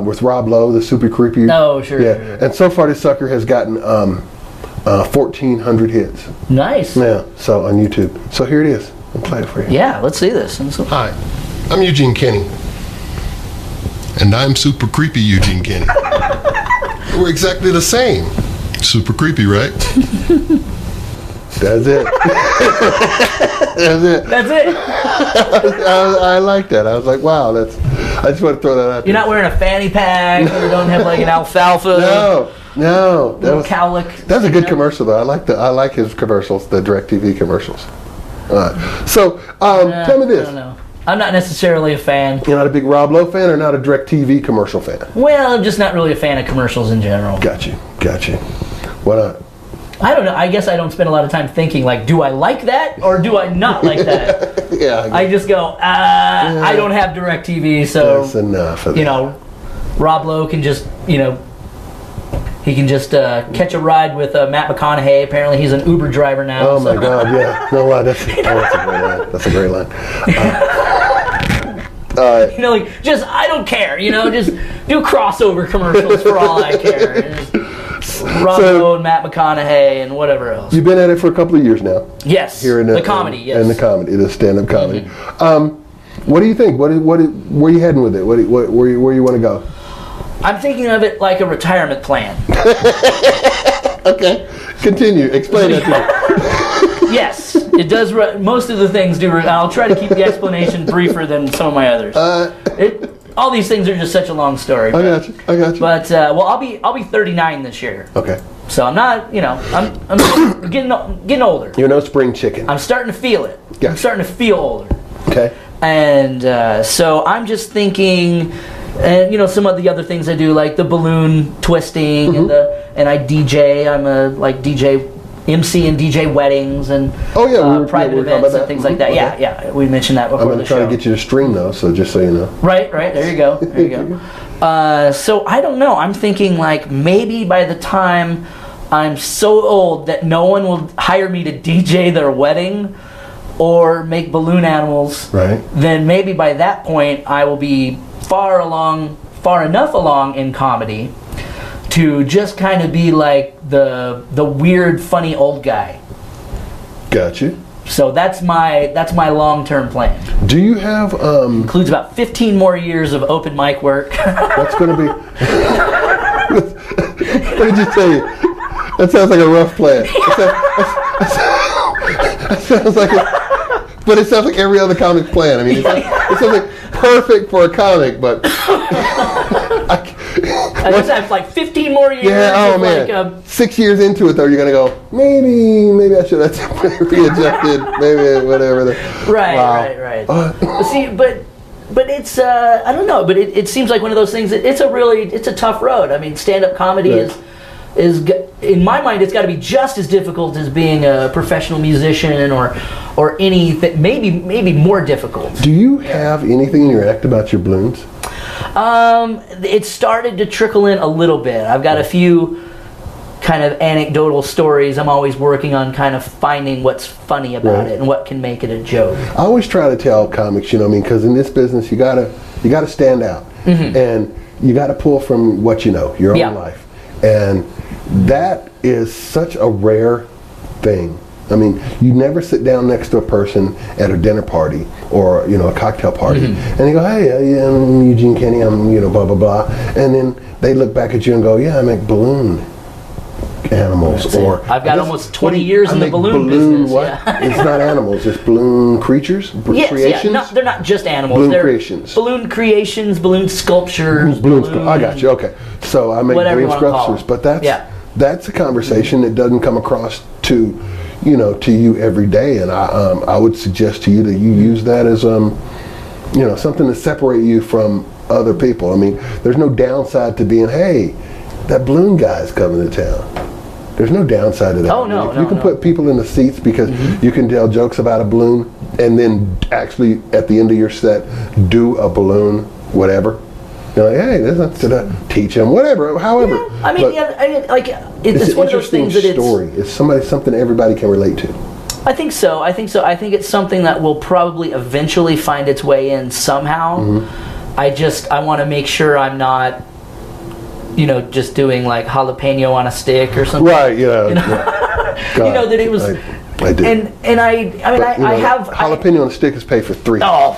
with Rob Lowe, the super creepy. Oh, sure. Yeah. Sure. And so far this sucker has gotten 1,400 hits. Nice. Yeah, so on YouTube. So here it is. I'll play it for you. Yeah, let's see this. Hi, I'm Eugene Kenny. And I'm super creepy Eugene Kenny. We're exactly the same. Super creepy, right? That's it. That's it. I like that. I was like, wow, I just want to throw that out there. You're not wearing a fanny pack, or you don't have like an alfalfa. No. Cowlick. That's a good commercial though. I like his commercials, the DirecTV commercials. So tell me this. I don't know. I'm not necessarily a fan. You're not a big Rob Lowe fan or not a DirecTV commercial fan? Well, I'm just not really a fan of commercials in general. Got you. Why not? I don't know. I guess I don't spend a lot of time thinking, like, do I like that or do I not like that? Yeah. I just go, I don't have DirecTV, so... That's enough of Rob Lowe can just, he can just catch a ride with Matt McConaughey. Apparently he's an Uber driver now. Oh, my God, yeah. No lie, that's a great line. That's a great line. I don't care, just do crossover commercials for all I care. Rob Lowe and Matt McConaughey and whatever else. You've been at it for a couple of years now. Yes. Here in the comedy, yes. And the comedy, the stand-up comedy. Mm-hmm. What do you think? Where are you heading with it? Where you want to go? I'm thinking of it like a retirement plan. Okay. Continue. Explain that to me. Yes, it does. Most of the things do. I'll try to keep the explanation briefer than some of my others. All these things are just such a long story. I got you. But I'll be 39 this year. Okay. So I'm not. I'm getting older. You're no spring chicken. I'm starting to feel it. Yeah. I'm starting to feel older. Okay. And so I'm just thinking, And you know, some of the other things I do, like the balloon twisting and I DJ. I'm a DJ, MC and DJ weddings and private events and things like that. Okay. Yeah, we mentioned that before. I'm going to try to get you to stream those, so just so you know. Right. There you go. So I don't know. I'm thinking like maybe by the time I'm so old that no one will hire me to DJ their wedding or make balloon animals, then maybe by that point I will be far enough along in comedy to just kind of be like the weird, funny old guy. Gotcha. So that's my long-term plan. Do you have includes about 15 more years of open mic work. That's going to be. Let me just tell you, that sounds like a rough plan. That sounds like but it sounds like every other comic's plan. I mean, it sounds like perfect for a comic, but I just have like 15 more years. Yeah, oh man. 6 years into it, though, you're gonna go, maybe I should have readjusted, maybe whatever. Right. See, but it's I don't know, but it seems like one of those things. It's a tough road. I mean, stand-up comedy is in my mind, it's got to be just as difficult as being a professional musician or anything. Maybe more difficult. Do you have anything in your act about your balloons? It started to trickle in a little bit. I've got a few kind of anecdotal stories. I'm always working on kind of finding what's funny about it and what can make it a joke. I always try to tell comics, because in this business you gotta stand out, and you gotta pull from what you know, your own life, and that is such a rare thing. I mean, you never sit down next to a person at a dinner party or a cocktail party, and they go, "Hey, I'm Eugene Kenny. I'm blah blah blah," and then they look back at you and go, "Yeah, I make balloon animals." Or I've got almost 20 years in the balloon business. What? It's not animals. It's balloon creatures, creations. Yeah, they're not just animals. Balloon creations. Balloon creations, balloon sculptures. I got you. Okay, so I make balloon sculptures, but that's a conversation that doesn't come across to you every day, and I would suggest to you that you use that as something to separate you from other people. I mean, there's no downside to being, hey, that balloon guy's coming to town. There's no downside to that. Oh no, you can put people in the seats because you can tell jokes about a balloon, and then actually at the end of your set do a balloon whatever. You're like, hey, that's to teach them whatever, however. Yeah, I mean, it's one of those things that it's something everybody can relate to. I think so. I think it's something that will probably eventually find its way in somehow. I want to make sure I'm not, just doing like jalapeno on a stick or something. Right. Yeah. God, that it was. I did. And I have jalapeno on a stick is paid for 3. Oh.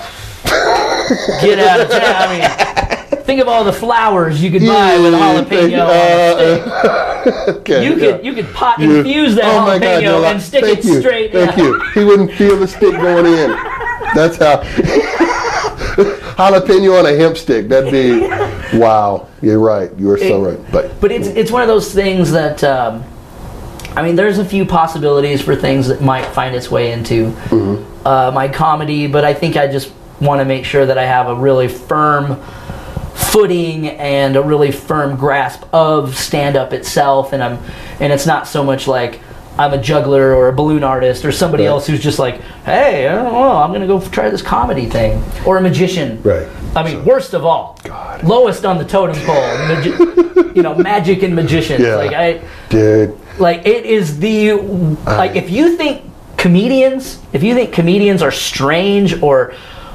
Get out of town! I mean, think of all the flowers you could buy with a jalapeno on a stick. Okay, you could pot infuse that jalapeno and stick it straight. Thank you. He wouldn't feel the stick going in. That's how. Jalapeno on a hemp stick. That'd be wow. You're right. You are so right. But it's one of those things that there's a few possibilities for things that might find its way into my comedy, but I think I just want to make sure that I have a really firm footing and a really firm grasp of stand-up itself, and it's not so much like I'm a juggler or a balloon artist or somebody else who's just like, hey, I don't know, I'm gonna go try this comedy thing, or a magician. Right. I mean, worst of all, lowest on the totem pole, magic and magicians. Yeah. It is the if you think comedians are strange or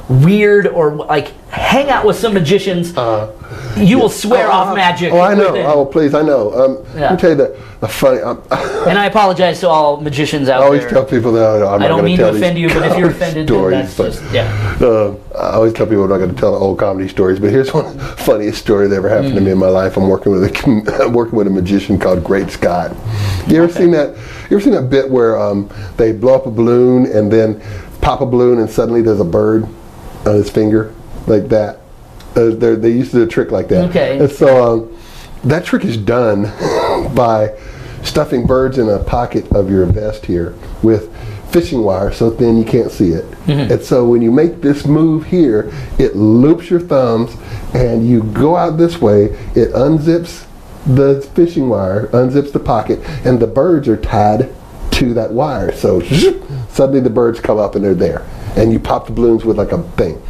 weird or like hang out with some magicians, you will swear off magic. I know. Oh, please, I know. Let me tell you the funny. And I apologize to all magicians out there. I always tell people that I don't mean to offend you, but if you're offended, stories, then that's I always tell people I'm not going to tell old comedy stories. But here's one funniest story that ever happened to me in my life. I'm working with a magician called Great Scott. You ever seen that? You ever seen that bit where they blow up a balloon and then pop a balloon and suddenly there's a bird on his finger, like that? They used to do a trick like that. Okay. And so that trick is done by stuffing birds in a pocket of your vest here with fishing wire so thin you can't see it. And so when you make this move here, it loops your thumbs, and you go out this way, it unzips the fishing wire, unzips the pocket, and the birds are tied to that wire. So suddenly the birds come up and they're there. And you pop the balloons with like a thing.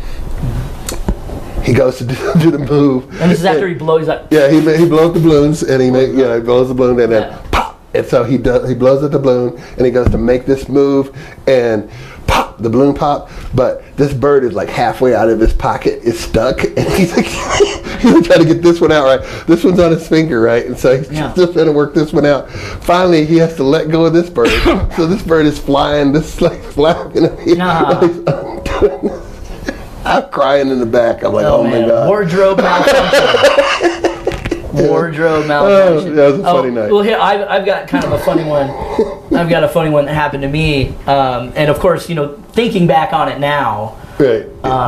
He goes to do the move. And this is after he blows up. Yeah, he blows the balloons, and he blows the balloon, and then pop. And so he blows up the balloon, and he goes to make this move, and pop, the balloon pop. But this bird is like halfway out of his pocket. It's stuck, and he's like, he's trying to get this one out, right? This one's on his finger, right? And so he's just trying to work this one out. Finally, he has to let go of this bird. So this bird is flying, this like flapping. I'm crying in the back. I'm like, oh my God. Wardrobe malfunction. Wardrobe malfunction. That was a funny night. Well, here, I've got kind of a funny one. I've got a funny one that happened to me. And of course, thinking back on it now, right.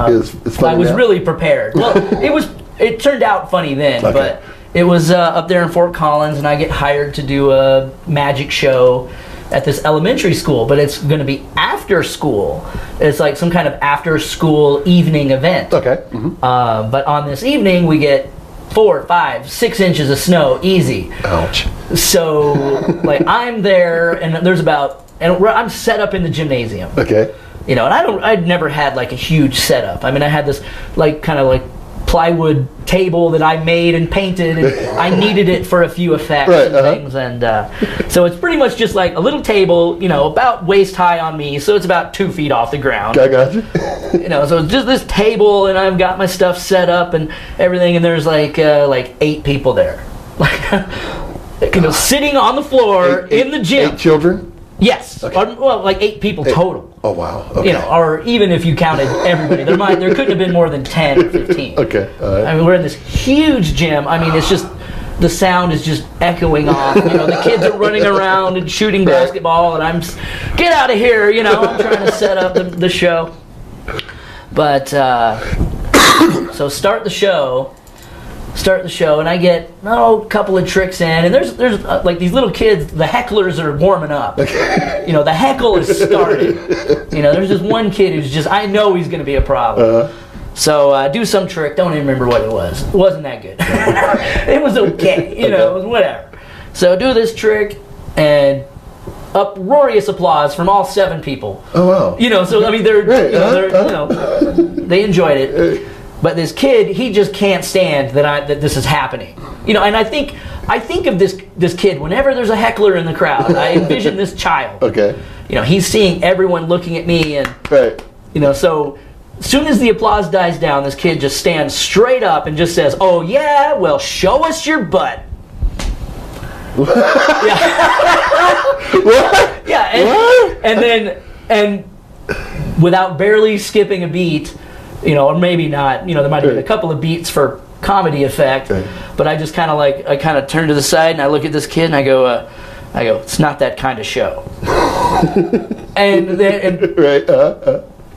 It's funny I was now. really prepared. Well, it turned out funny then, Okay. but it was up there in Fort Collins, and I get hired to do a magic show at this elementary school, but it's going to be after school. It's like some kind of after school evening event. Okay. But on this evening, we get 4, 5, 6 inches of snow, easy. Ouch. So, like, I'm there, and I'm set up in the gymnasium. Okay. And I'd never had like a huge setup. I mean, I had this like kind of like plywood table that I made and painted, and I needed it for a few effects and things, and so it's pretty much just like a little table, about waist high on me, so it's about 2 feet off the ground. I got you. So it's just this table, and I've got my stuff set up and everything, and there's like 8 people there, sitting on the floor in the gym. 8 children? Yes. Okay. Well, like 8 people total. Oh wow. Okay. Or even if you counted everybody, there couldn't have been more than 10 or 15. Okay. All right. I mean, we're in this huge gym. I mean, it's just the sound is just echoing off. The kids are running around and shooting basketball, and I'm get out of here. I'm trying to set up the show. But so start the show, and I get a couple of tricks in, and there's like these little kids, the hecklers are warming up. The heckle is started. There's this one kid who's just, I know he's going to be a problem. So do some trick, don't even remember what it was. It wasn't that good. It was okay, it was whatever. So do this trick, and uproarious applause from all 7 people. Oh wow. So I mean they enjoyed it. But this kid, he just can't stand that this is happening. And I think of this kid whenever there's a heckler in the crowd. I envision this child. Okay. He's seeing everyone looking at me, and so as soon as the applause dies down, this kid just stands straight up and just says, "Oh yeah, well, show us your butt." Yeah. What? Yeah, and without barely skipping a beat, or maybe not, there might have been a couple of beats for comedy effect, but I just kind of turn to the side and I look at this kid and I go, it's not that kind of show.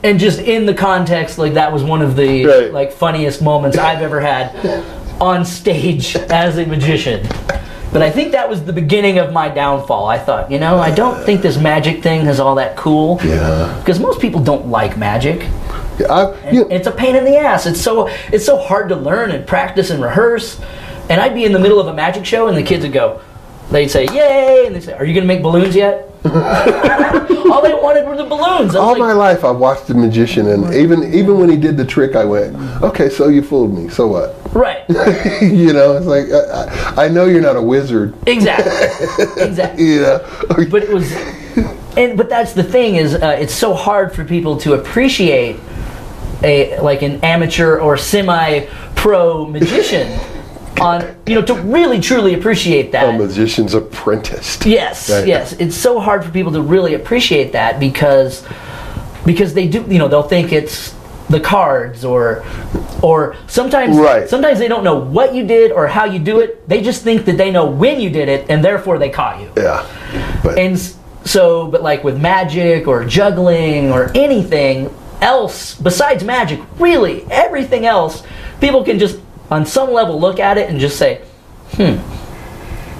and just in the context, like that was one of the like funniest moments I've ever had on stage as a magician. But I think that was the beginning of my downfall. I thought, I don't think this magic thing is all that cool. Yeah. Because most people don't like magic. It's a pain in the ass. It's so hard to learn and practice and rehearse. And I'd be in the middle of a magic show, and the kids would go, they'd say, "Yay!" And they'd say, "Are you going to make balloons yet?" All they wanted were the balloons. My life, I watched the magician, and even when he did the trick, I went, "Okay, so you fooled me. So what?" Right. It's like I know you're not a wizard. Exactly. But it was, but that's the thing is, it's so hard for people to appreciate an amateur or semi-pro magician. To really truly appreciate that. A magician's apprentice. Yes, yes. It's so hard for people to really appreciate that because they do, they'll think it's the cards or sometimes they don't know what you did or how you do it. They just think that they know when you did it, and therefore they caught you. Yeah. But like with magic or juggling or anything else besides magic, really everything else, people can just on some level look at it and just say,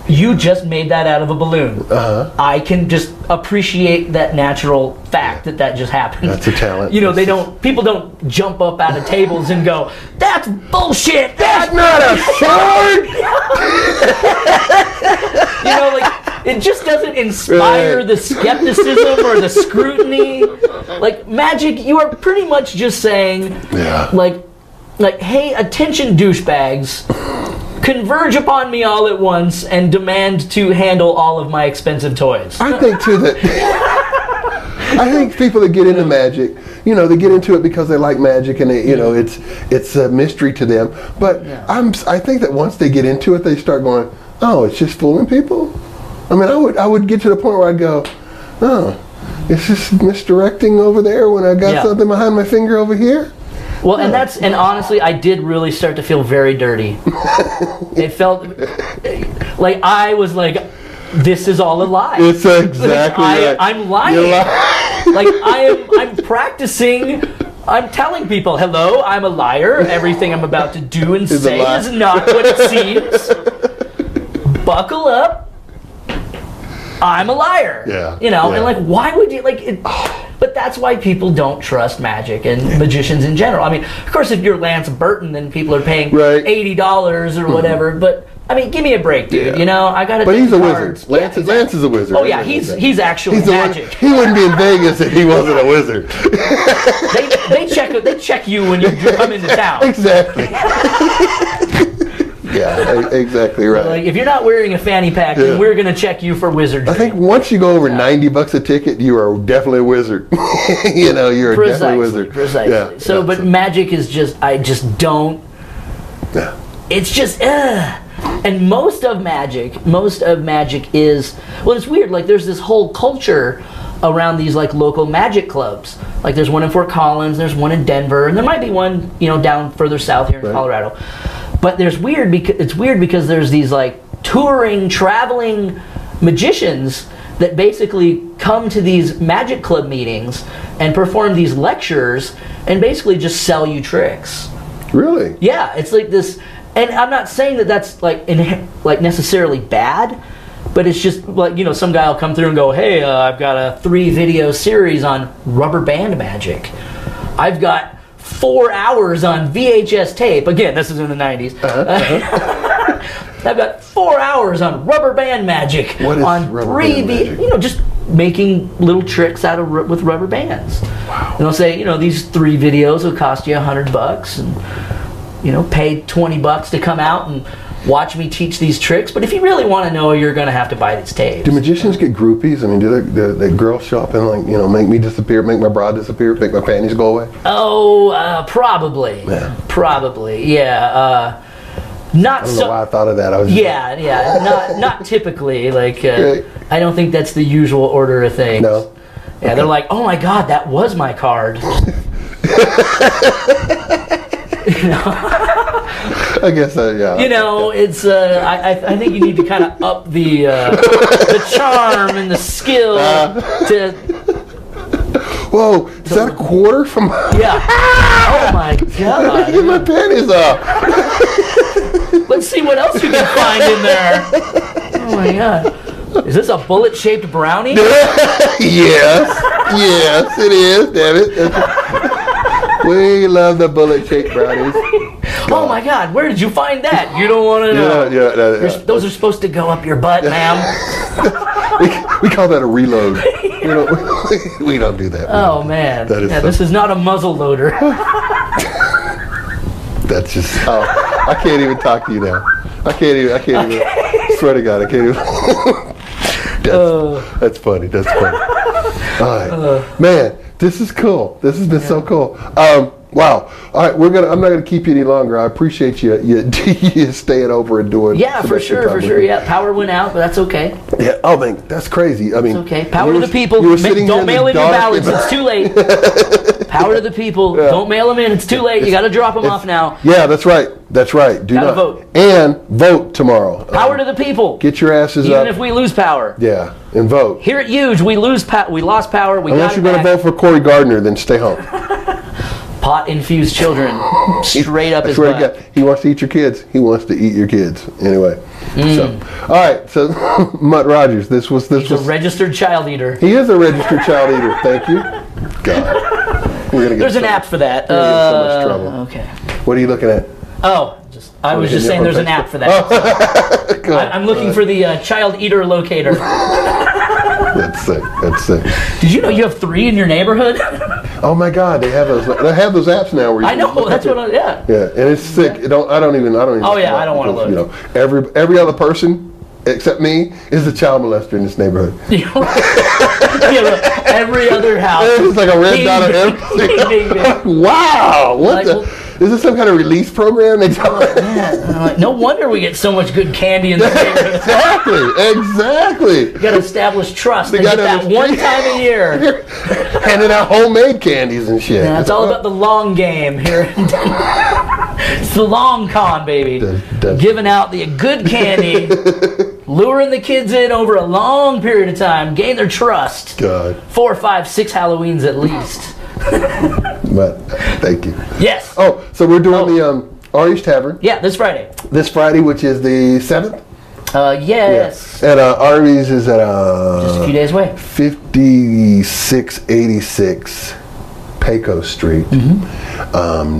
you just made that out of a balloon. I can just appreciate that natural fact that just happened. That's a talent. You know, people don't jump up out of tables and go, "That's bullshit. That's not a sword." You know, like, it just doesn't inspire the skepticism or the scrutiny. Like, magic, you are pretty much just saying, like, hey, attention douchebags, converge upon me all at once and demand to handle all of my expensive toys. I think too that I think people that get into magic, you know, they get into it because they like magic and they, you know, it's a mystery to them. But I think that once they get into it, they start going, oh, it's just fooling people. I mean, I would get to the point where I'd go, oh, it's just misdirecting over there when I got something behind my finger over here. Well, and honestly, I did really start to feel very dirty. It felt like I was like, this is all a lie. It's exactly right. I'm lying. You're lying. Like I'm practicing. I'm telling people, hello, I'm a liar. Everything I'm about to do and say is not what it seems. Buckle up. I'm a liar. Yeah. You know, and like, why would you, like, it, but that's why people don't trust magic and magicians in general. I mean, of course, if you're Lance Burton, then people are paying $80 or whatever, but I mean, give me a break, dude. You know, I got to. But he's a wizard. Lance is a wizard. Oh yeah, he's actually magic. He wouldn't be in Vegas if he wasn't a wizard. they check you when you come into town. Exactly. Yeah, exactly right. Like, if you're not wearing a fanny pack, then we're gonna check you for wizardry. I think once you go over $90 a ticket, you are definitely a wizard. You know, you're definitely a wizard. Precisely. Yeah, so, but magic is just, I just don't. Yeah. It's just, and most of magic is, well, it's weird. Like, there's this whole culture around these like local magic clubs. Like, there's one in Fort Collins, there's one in Denver, and there might be one, you know, down further south here in Colorado. But it's weird because there's these like touring, traveling magicians that basically come to these magic club meetings and perform these lectures and basically just sell you tricks. Really? Yeah, it's like this, and I'm not saying that that's like necessarily bad, but it's just like, you know, some guy will come through and go, hey, I've got a 3-video series on rubber band magic. I've got 4 hours on VHS tape. Again, this is in the 90s. I've got 4 hours on rubber band magic. What is rubber band magic? You know, just making little tricks with rubber bands. Wow. And they'll say, you know, these 3 videos will cost you $100, and you know, pay $20 to come out and watch me teach these tricks. But if you really want to know, you're going to have to buy these tapes. Do magicians get groupies? I mean, do the girls show up and, like, you know, make me disappear, make my bra disappear, make my panties go away? Oh, probably. Yeah. Probably, yeah. Not I don't know why I thought of that. I was not typically. Like, I don't think that's the usual order of things. No. Yeah, they're like, oh my God, that was my card. You know? I guess yeah. You know, it's I think you need to kind of up the charm and the skill to. Whoa! Is that a quarter from? Yeah. Oh my God! Get my panties off. Let's see what else you can find in there. Oh my God! Is this a bullet-shaped brownie? Yes, it is. Damn it! We love the bullet-shaped brownies. Oh my God, where did you find that? You don't want to know. Those are supposed to go up your butt, ma'am. we call that a reload. We don't do that. Oh man. This is not a muzzle loader. That's just, I can't even talk to you now. I can't even, swear to God, I can't even. That's funny. All right. Man, this is cool. This has been so cool. Wow. All right, I'm not gonna keep you any longer. I appreciate you staying over and doing. Yeah, for sure. Yeah, power went out, but that's okay. Yeah. Oh man, that's crazy. I mean, it's okay. Power to the people. Don't mail in your ballots. It's too late. Power to the people. Yeah. Don't mail them in. It's too late. You got to drop them off now. Yeah, that's right. Do not vote. And vote tomorrow. Power to the people. Get your asses up. Even if we lose power. Yeah, and vote. Here at EUGE, we lost power. Unless you're going to vote for Cory Gardner, then stay home. Pot-infused children, straight up his butt. He wants to eat your kids. He wants to eat your kids. Anyway. So, all right. So, Mutt Rogers. He's a registered child eater. He is a registered child eater. Thank you. God. There's an app for that. We're gonna get so much trouble. Okay. What are you looking at? Oh, I was just saying there's an app for that. I'm looking for the child eater locator. That's sick. That's sick. Did you know you have 3 in your neighborhood? Oh my God, they have those. They have those apps now. Where you I know. That's what. Yeah. Yeah, and it's sick. I don't even. Oh yeah, I don't want to look. You know, every other person except me is a child molester in this neighborhood. Every other house. It's like a red dot on everything. Wow. What is this some kind of release program? No wonder we get so much good candy in the neighborhood. Exactly. You got to establish trust. They get that one time a year. Handing out homemade candies and shit. Yeah, it's all about the long game here. It's the long con, baby. Giving out the good candy, luring the kids in over a long period of time, gain their trust. God. 4, 5, 6 Halloweens at least. But thank you. Yes. Oh, so we're doing the Ari's Tavern. Yeah, this Friday. This Friday, which is the 7th. Yes. Yeah. And Ari's is at just a few days away. 5686 Pecos Street,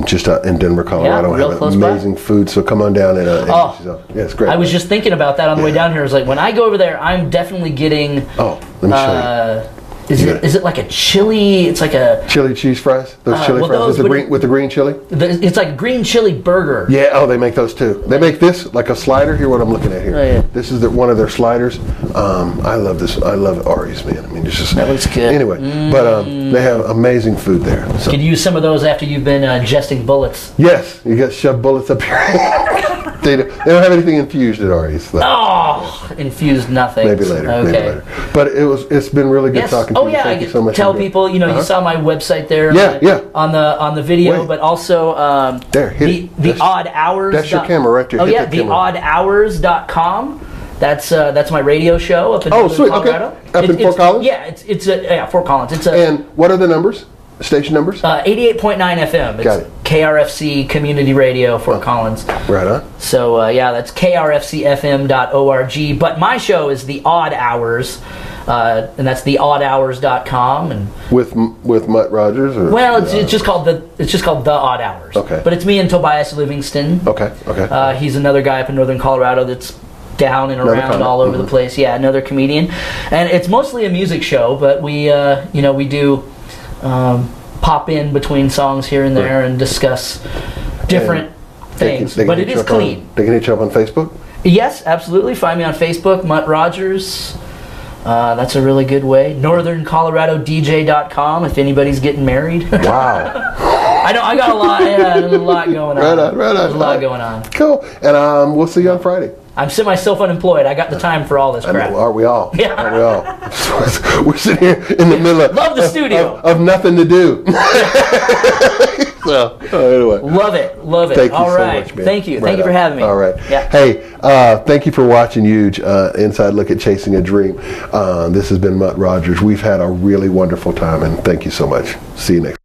just in Denver, Colorado. Yeah, real close amazing food. So come on down and yeah, it's great. I was just thinking about that on the way down here. I was like, when I go over there, I'm definitely getting. Oh, let me show you. Is it like a chili? It's like a chili cheese fries. Those chili fries with the green chili. It's like a green chili burger. Yeah. Oh, they make those too. They make this like a slider. Here, what I'm looking at here. Oh, yeah. This is one of their sliders. I love this. I love Ari's, man. I mean, it's just that looks good. Anyway, but they have amazing food there. So. Could use some of those after you've been ingesting bullets. Yes, you got shoved bullets up here. They don't have anything infused at Ari's. So. Oh, infused nothing. Maybe later. Okay. Maybe later. But it's been really good talking to you. Yeah, Thank you so much. Tell people, you saw my website there. Yeah. On the video, but also there, hit the Odd Hours. That's your camera right there. Oh yeah, theoddhours.com. That's my radio show up in Colorado. Okay. Up in Fort Collins? Yeah, it's Fort Collins. And what are the numbers? Station numbers? 88.9 FM. Got it. KRFC Community Radio, Fort Collins. Right on. So that's krfcfm.org. But my show is The Odd Hours, and that's theoddhours.com. And with Mutt Rogers, or it's just called The Odd Hours. Okay. But it's me and Tobias Livingston. Okay. He's another guy up in Northern Colorado that's down and around all over the place. Yeah, another comedian, and it's mostly a music show. But we do. Pop in between songs here and there and discuss different things. But it is clean. They can hit you up on Facebook? Yes, absolutely. Find me on Facebook, Mutt Rogers. That's a really good way. NorthernColoradoDJ.com if anybody's getting married. Wow. I know, I got a lot. Yeah, there's a lot going on. Right on. There's a lot going on. Cool. And we'll see you on Friday. I'm self-unemployed. I got the time for all this crap. Are we all? Yeah. Are we all? We're sitting here in the middle of studio of nothing to do. So, anyway. Love it. Thank you so much, man. Thank you. Thank you for having me. All right. Yeah. Hey, thank you for watching EUGE, Inside Look at Chasing a Dream. This has been Mutt Rogers. We've had a really wonderful time, and thank you so much. See you next